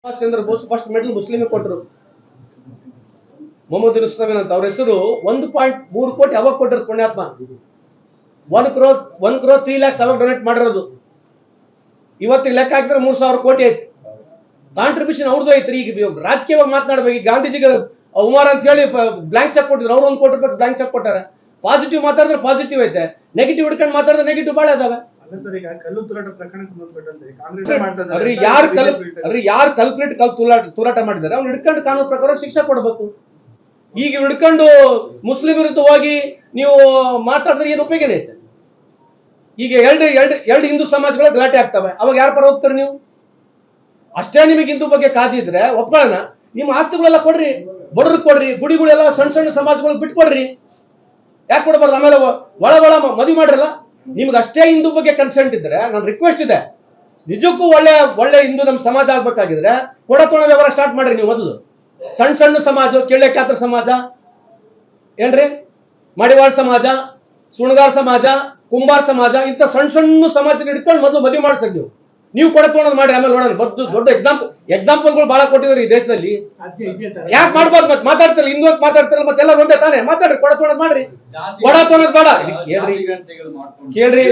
Subhash Chandra Bose first medal Muslim ಕೊಟ್ಟರು. ಮೊಹಮ್ಮದ್ ಯುನೂಸ್ ಅಂತ ಅವ್ರ ಹೆಸರು 1.3 ಕೋಟಿ ಅವಾಗ ಕೊಟ್ಟಿರೋದು ಪುಣ್ಯಾತ್ಮ. 1 crore 3 lakhs ಅವಾಗ ಡೊನೇಟ್ ಮಾಡಿರೋದು. ಇವತ್ತಿಗೆ ಲೆಕ್ಕ ಹಾಕಿದ್ರೆ 3,000 ಕೋಟಿ ಐತಿ. ಕಾಂಟ್ರಿಬ್ಯೂಷನ್ ಅವ್ರದ್ದು ಐತ್ರಿ. ಈಗ ರಾಜಕೀಯವಾಗಿ ಮಾತನಾಡ್ಬೇಕು. ಈಗ ಗಾಂಧೀಜಿಗೆ ಉಮಾರ್ ಅಂತ ಹೇಳಿ ಬ್ಲಾಂಕ್ ಚೆಕ್ ಕೊಟ್ಟಿದ್ರು, ಅವ್ರು 1 ಕೋಟಿ ರೂಪಾಯಿ ಬ್ಲಾಂಕ್ ಚೆಕ್ ಕೊಟ್ಟಾರೆ. ಪಾಸಿಟಿವ್ ಮಾತಾಡಿದ್ರೆ ಪಾಸಿಟಿವ್ ಐತೆ, ನೆಗೆಟಿವ್ ಹಿಡ್ಕೊಂಡು ಮಾತಾಡಿದ್ರೆ ನೆಗೆಟಿವ್ ಬಾಳ ಇದಾವೆ. ಯಾರು ಕಲ್ಪ್ರಿಟ್ ತೂರಾಟ ಮಾಡಿದ್ದಾರೆ ಅವ್ನು ಹಿಡ್ಕೊಂಡು ಕಾನೂನು ಪ್ರಕಾರ ಶಿಕ್ಷೆ ಕೊಡಬೇಕು. ಈಗ ಹಿಡ್ಕೊಂಡು ಮುಸ್ಲಿಂ ವಿರುದ್ಧ ಹೋಗಿ ನೀವು ಮಾತಾಡಿದ್ರೆ ಏನು ಉಪಯೋಗ ಐತೆ? ಈಗ ಎರಡು ಹಿಂದೂ ಸಮಾಜಗಳ ಗಲಾಟೆ ಆಗ್ತವೆ, ಅವಾಗ ಯಾರ ಪರ ಹೋಗ್ತಾರೆ ನೀವು? ಅಷ್ಟೇ ನಿಮಗೆ ಹಿಂದೂ ಬಗ್ಗೆ ಕಾಜಿ ಇದ್ರೆ ಒಪ್ಕೊಳ್ಳೋಣ, ನಿಮ್ಮ ಆಸ್ತಿಗಳೆಲ್ಲ ಕೊಡ್ರಿ, ಬಡವ್ರಿಗೆ ಕೊಡ್ರಿ, ಗುಡಿಗಳೆಲ್ಲ ಸಣ್ಣ ಸಣ್ಣ ಸಮಾಜಗಳಿಗೆ ಬಿಟ್ಕೊಡ್ರಿ. ಯಾಕೆ ಕೊಡಬಾರ್ದು? ಆಮೇಲೆ ಒಳ ಮದುವೆ ಮಾಡ್ರಲ್ಲ. ನಿಮ್ಗೆ ಅಷ್ಟೇ ಹಿಂದೂ ಬಗ್ಗೆ ಕನ್ಸೆಂಟ್ ಇದ್ರೆ ನನ್ನ ರಿಕ್ವೆಸ್ಟ್ ಇದೆ, ನಿಜಕ್ಕೂ ಒಳ್ಳೆ ಹಿಂದೂ ನಮ್ಮ ಸಮಾಜ ಆಗ್ಬೇಕಾಗಿದ್ರೆ ಕೊಡತೋಣ ವ್ಯವಹಾರ ಸ್ಟಾರ್ಟ್ ಮಾಡ್ರಿ. ನೀವು ಮೊದಲು ಸಣ್ಣ ಸಣ್ಣ ಸಮಾಜ, ಕೆಳ್ಳೆ ಕ್ಯಾತ್ರ ಸಮಾಜ ಏನ್ರಿ, ಮಡಿವಾಳ ಸಮಾಜ, ಸುಣಗಾರ್ ಸಮಾಜ, ಕುಂಬಾರ್ ಸಮಾಜ, ಇಂಥ ಸಣ್ಣ ಸಣ್ಣ ಸಮಾಜ ಹಿಡ್ಕೊಂಡು ಮೊದಲು ಮದುವೆ ಮಾಡ್ಸಕ್ ನೀವು ಕೊಡತೋಣ ಮಾಡಿ. ಆಮೇಲೆ ನೋಡೋಣ. ದೊಡ್ಡ ಎಕ್ಸಾಂಪಲ್ಗಳು ಬಹಳ ಕೊಟ್ಟಿದ್ದಾರೆ ಈ ದೇಶದಲ್ಲಿ. ಯಾಕೆ ಮಾಡ್ಬಾರ್ದು? ಮತ್ತೆ ಮಾತಾಡ್ತಾರೆ ಹಿಂದೂ ಅಂತ ಮಾತಾಡ್ತಾರಲ್ಲ, ಮತ್ತೆಲ್ಲ ಒಂದೇ ತಾನೇ ಮಾತಾಡ್ರಿ. ಕೊಡತೋಣ ಮಾಡ್ರಿ, ಕೊಡತೋಣದ್ ಬೇಡ. ಕೇಳ್ರಿ,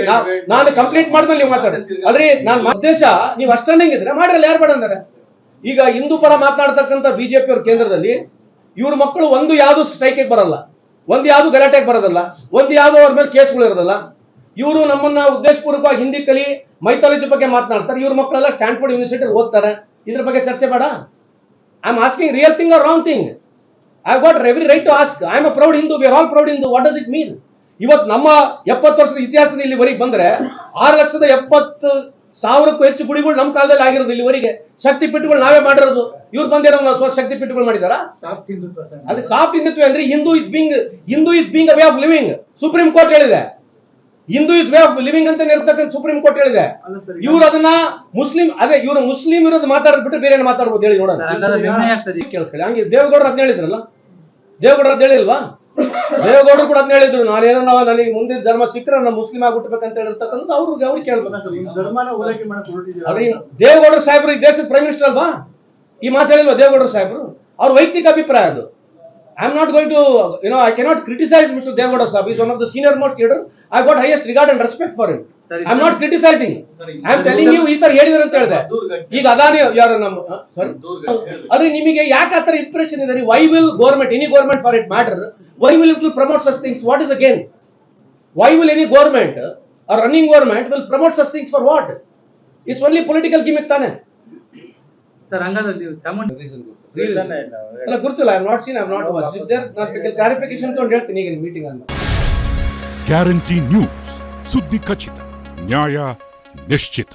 ನಾನು ಕಂಪ್ಲೀಟ್ ಮಾಡಿದ್ಮೇಲೆ ನೀವು ಮಾತಾಡ್ರಿ. ಅಲ್ರಿ, ನಾನು ಉದ್ದೇಶ ನೀವು ಅಷ್ಟನ್ನಿದ್ರೆ ಮಾಡ್ರಲ್ಲ, ಯಾರು ಬೇಡ ಅಂದ್ರೆ. ಈಗ ಹಿಂದೂ ಪರ ಮಾತನಾಡ್ತಕ್ಕಂಥ ಬಿಜೆಪಿ ಅವ್ರ ಕೇಂದ್ರದಲ್ಲಿ ಇವ್ರ ಮಕ್ಕಳು ಒಂದು ಯಾವ್ದು ಸ್ಟ್ರೈಕ್ ಬರಲ್ಲ, ಒಂದು ಯಾವ್ದು ಗಲಾಟೆಗೆ ಬರೋದಲ್ಲ, ಒಂದು ಯಾವ್ದು ಅವ್ರ ಮೇಲೆ ಕೇಸ್ಗಳು ಇರೋದಲ್ಲ. ಇವರು ನಮ್ಮನ್ನ ಉದ್ದೇಶಪೂರ್ವಕವಾಗಿ ಹಿಂದಿ ಕಲಿ, ಮೈಥಾಲಜಿ ಬಗ್ಗೆ ಮಾತನಾಡ್ತಾರೆ. ಇವ್ರ ಮಕ್ಕಳೆಲ್ಲ ಸ್ಟ್ಯಾನ್ಫೋರ್ಡ್ ಯೂನಿವರ್ಸಿಟಿ ಓದ್ತಾರೆ. ಇದ್ರ ಬಗ್ಗೆ ಚರ್ಚೆ ಬೇಡ. I am asking real thing or wrong thing. I got every right to ask. I am a proud Hindu, we are all proud Hindu. What does it mean? ಇವತ್ತು ನಮ್ಮ 70 ವರ್ಷದ ಇತಿಹಾಸದಲ್ಲಿ ಇಲ್ಲಿವರೆಗೆ ಬಂದ್ರೆ 6,70,000ಕ್ಕೂ ಹೆಚ್ಚು ಗುಡಿಗಳು ನಮ್ಮ ಕಾಲದಲ್ಲಿ ಆಗಿರೋದು ಇಲ್ಲಿವರೆಗೆ. ಶಕ್ತಿ ಪೀಠಗಳು ನಾವೇ ಮಾಡಿರೋದು. ಇವ್ರು ಬಂದಿರೋ ಶಕ್ತಿ ಪೀಠಗಳು ಮಾಡಿದಾರ? ಅದು ಸಾಫ್ಟ್ ಹಿಂದುತ್ವ ಅಂದ್ರೆ Hindu is being a way of living. Supreme court ಹೇಳಿದೆ Hindu is way of living ಅಂತ ಇರ್ತಕ್ಕಂಥ ಸುಪ್ರೀಂ ಕೋರ್ಟ್ ಹೇಳಿದೆ. ಇವ್ರು ಅದನ್ನ ಇವರು ಮುಸ್ಲಿಂ ವಿರೋಧ ಮಾತಾಡದ್ ಬಿಟ್ಟು ಬೇರೆ ಮಾತಾಡ್ಬೋದು ಹೇಳಿ ನೋಡೋಣ. ಕೇಳ್ಕೊಳ್ಳಿ. ಹಂಗೆ ದೇವೇಗೌಡರು ಅದನ್ನ ಹೇಳಿದ್ರಲ್ಲ, ದೇವೇಗೌಡರು ಅದ್ ಹೇಳಿಲ್ವಾ? ದೇವೇಗೌಡರು ಕೂಡ ಅದನ್ನ ಹೇಳಿದ್ರು, ನಾನೇನೋ ನನಗೆ ಮುಂದಿನ ಜನ್ಮ ಸಿಕ್ಕರೆ ನಾನು ಮುಸ್ಲಿಂ ಆಗ್ಬಿಟ್ಬೇಕಂತ ಹೇಳಿರ್ತಕ್ಕಂಥದ್ದು ಅವ್ರಿಗೆ ಕೇಳ್ಬೇಕು. ದೇವೇಗೌಡರು ಸಾಹೇಬ್ರು ಈ ದೇಶದ ಪ್ರೈಮ್ ಮಿನಿಸ್ಟರ್ ಅಲ್ವಾ? ಈ ಮಾತು ಹೇಳಿಲ್ವಾ ದೇವೇಗೌಡರು ಸಾಹೇಬ್ರು? ಅವ್ರ ವೈಯಕ್ತಿಕ ಅಭಿಪ್ರಾಯ ಅದು. I am not going to, I cannot criticize Mr. Devagowda Sahib. He is one of the senior most leader. I got highest regard and respect for him. I am not criticizing. I am telling you, ಈ ತರ ಹೇಳಿದಾರೆ ಅಂತ ಹೇಳಿದೆ. ಈಗ ಅದಾನಿ ಯಾರು ನಮ್ಮ ಸಾರಿ ಅದ್ರೆ ನಿಮಗೆ ಯಾಕೆ ಆ ತರ ಇಂಪ್ರೆಷನ್ ಇದೆ? why will government, any government for it matter, why will it promote such things? What is the gain? Why will any government or running government will promote such things for what? It's only political gimmick ತಾನೆ. Sir ಹಂಗಾದ್ರೆ ನೀವು ಚಾಮುಂಡಿ ಗುರುತಿಲ್ಲ. I am not seen, I am not watch it there. ನಾನು clarification ತಗೊಂಡು ಹೇಳ್ತೀನಿ ಈಗ meeting ಅನ್ನು. Guarantee news, ಸುದ್ದಿ ಖಚಿತ, ನ್ಯಾಯ ನಿಶ್ಚಿತ.